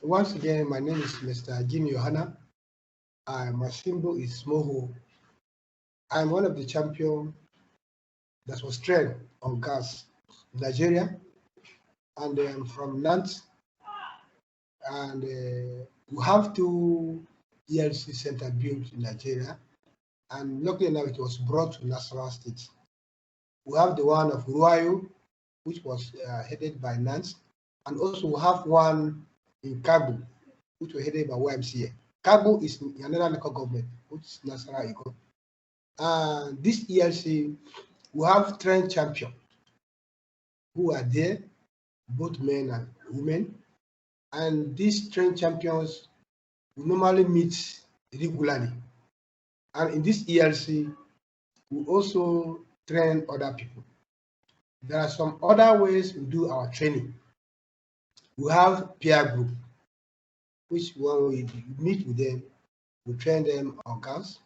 Once again, my name is Mr. Jim Johanna. My symbol is Moho. I'm one of the champions that was trained on GALS, Nigeria, and I'm from Nantes. And we have two ELC center built in Nigeria, and luckily enough, it was brought to Nassarawa State. We have the one of Ruayo, which was headed by Nantes, and also we have one in Kabu, which was headed by YMCA. Kabu is another local government, which is Nassarawa. This ELC, we have trained champions who are there, both men and women. And these trained champions we normally meet regularly. And in this ELC, we also train other people. There are some other ways we do our training. We have peer group, which when we meet with them, we train them on GALS.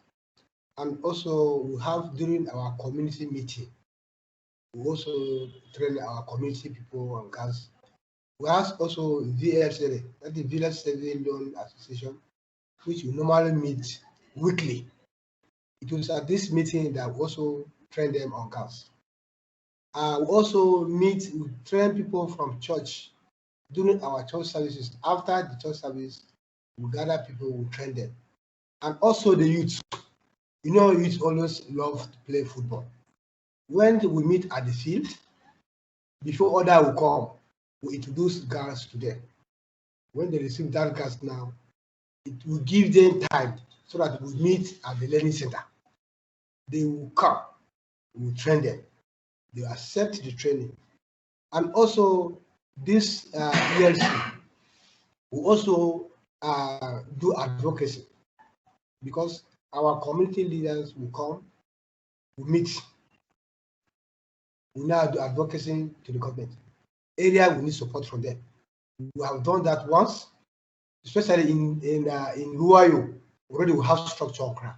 And also we have during our community meeting, we also train our community people on GALS. We have also VSLA, that's the Village Saving Loan Association, which we normally meet weekly. It was at this meeting that we also train them on GALS. We also we train people from church during our church services. After the church service, we gather people, we train them. And also the youth. You know, youth always love to play football. When we meet at the field, before order will come, we introduce GALS to them. When they receive that GALS now, it will give them time so that we meet at the learning center. They will come, we will train them. They accept the training. And also this ELC will also do advocacy, because our community leaders will come, we meet, we now do advocacy to the government. Area we need support from them. We have done that once, especially in Ruayo. Already we have structure on ground.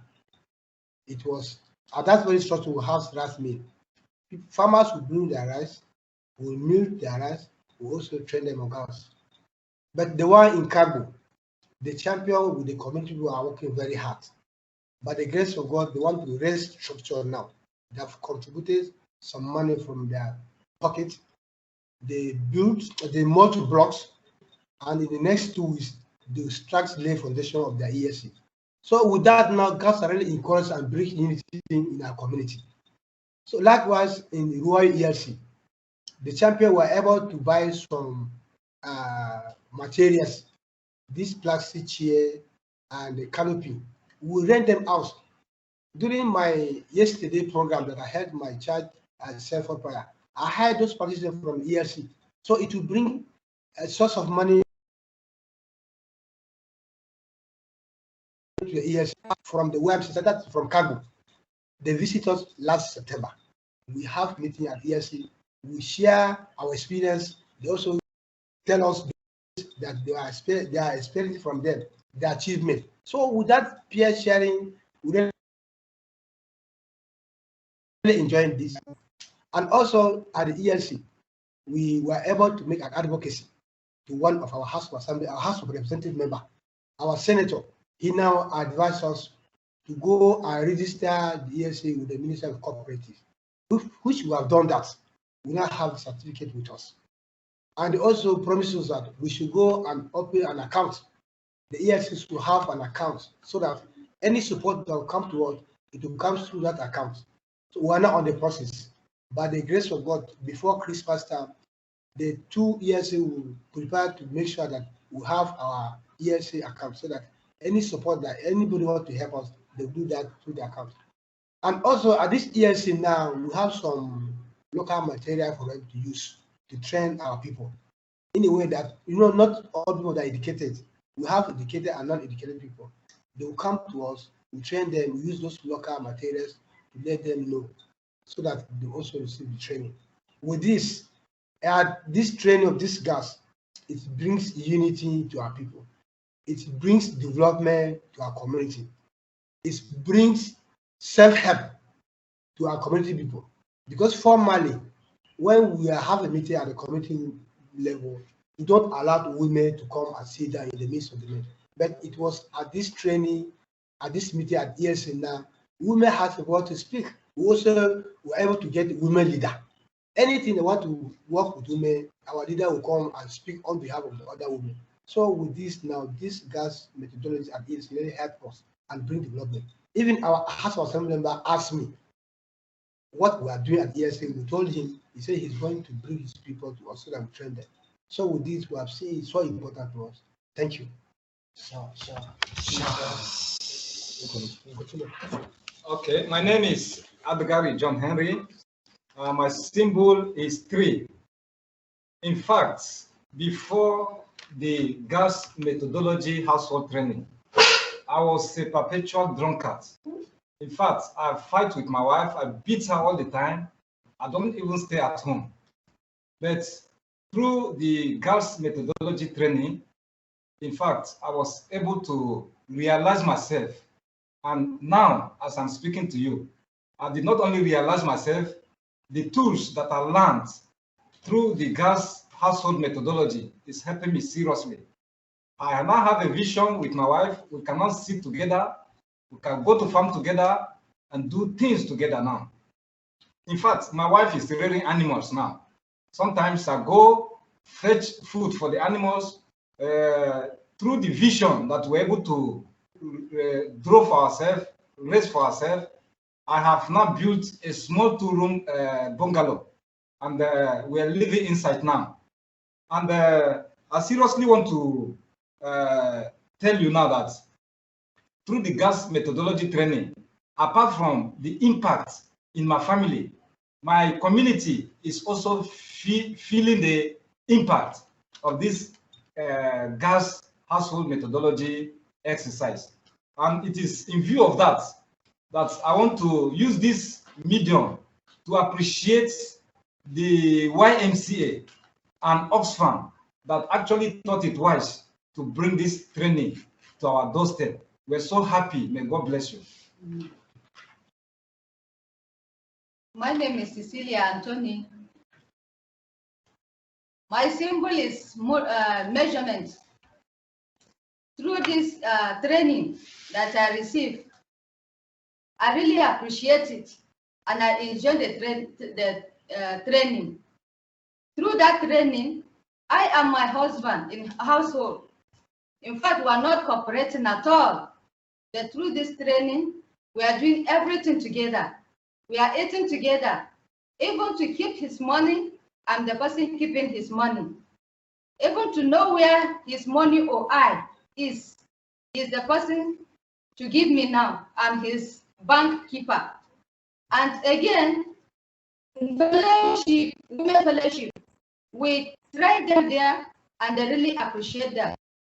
It was at that very structure we have rice mill. Farmers will bring their rice, will milk their rice, we also train them on GALS. But the one in Kabu, the champion with the community people are working very hard. By the grace of God, they want to raise structure now. They have contributed some money from their pocket. They built the multi blocks, and in the next 2 weeks, they will start lay foundation of their ESC. So with that now, GALS are really encouraged and bring unity in our community. So likewise in the Royal ELC, the champion were able to buy some materials, this plastic chair and the canopy. We rent them out. During my yesterday program that I held my church at Self Prayer, I hired those participants from ELC. So it will bring a source of money to the ELC from the website, that's from Kago. They visit us last September. We have meeting at ELC. We share our experience. They also tell us that they are experiencing from them, their achievement. So with that peer sharing, we really enjoying this. And also at the ELC, we were able to make an advocacy to one of our House of Assembly, our House of Representative member, our senator. He now advised us to go and register the ELC with the Ministry of Cooperative, which we have done that. We now have a certificate with us. And also promises that we should go and open an account. The ELCs will have an account so that any support that will come to us, it will come through that account. So we are not on the process. By the grace of God, before Christmas time, the two ELC will prepare to make sure that we have our ELC account so that any support that anybody wants to help us, they do that through the account. And also at this ELC now, we have some local material for them to use to train our people in a way that, you know, not all people that are educated. We have educated and non-educated people. They will come to us, we train them, we use those local materials to let them know so that they also receive the training. With this, this training of this GALS, it brings unity to our people. It brings development to our community. It brings self-help to our community people. Because formally, when we have a meeting at the community level, we don't allow women to come and sit down in the midst of the men. But it was at this training, at this meeting at ESN now, women had the word to speak. We also were able to get women leader. Anything they want to work with women, our leader will come and speak on behalf of the other women. So with this now, this GALS methodology at ESN really help us and bring development. Even our House of Assembly member asked me what we are doing at ESN. We told him, he said he's going to bring his people to us so that we train them. So with this, we have seen it's so important to us. Thank you. Okay, my name is Adgari John Henry. My symbol is 3. In fact, before the GALS methodology household training, I was a perpetual drunkard. In fact, I fight with my wife. I beat her all the time. I don't even stay at home. But through the GALS methodology training, in fact, I was able to realize myself. And now, as I'm speaking to you, I did not only realize myself, the tools that I learned through the GALS household methodology is helping me seriously. I now have a vision with my wife. We can now sit together. We can go to farm together and do things together now. In fact, my wife is rearing animals now. Sometimes I go fetch food for the animals through the vision that we're able to draw for ourselves, raise for ourselves. I have now built a small 2-room bungalow, and we are living inside now. And I seriously want to tell you now that through the GALS methodology training, apart from the impact in my family, my community is also feeling the impact of this GALS household methodology exercise. And it is in view of that I want to use this medium to appreciate the YMCA and Oxfam that actually thought it wise to bring this training to our doorstep. We're so happy. May God bless you. My name is Cecilia Anthony. My symbol is measurement. Through this training that I received, I really appreciate it, and I enjoy the training. Through that training, I am my husband in household. In fact, we are not cooperating at all. But through this training, we are doing everything together. We are eating together. Even to keep his money, I'm the person keeping his money. Even to know where his money or I is the person to give me now. I'm his bank keeper. And again, fellowship, women fellowship, we try them there and they really appreciate that.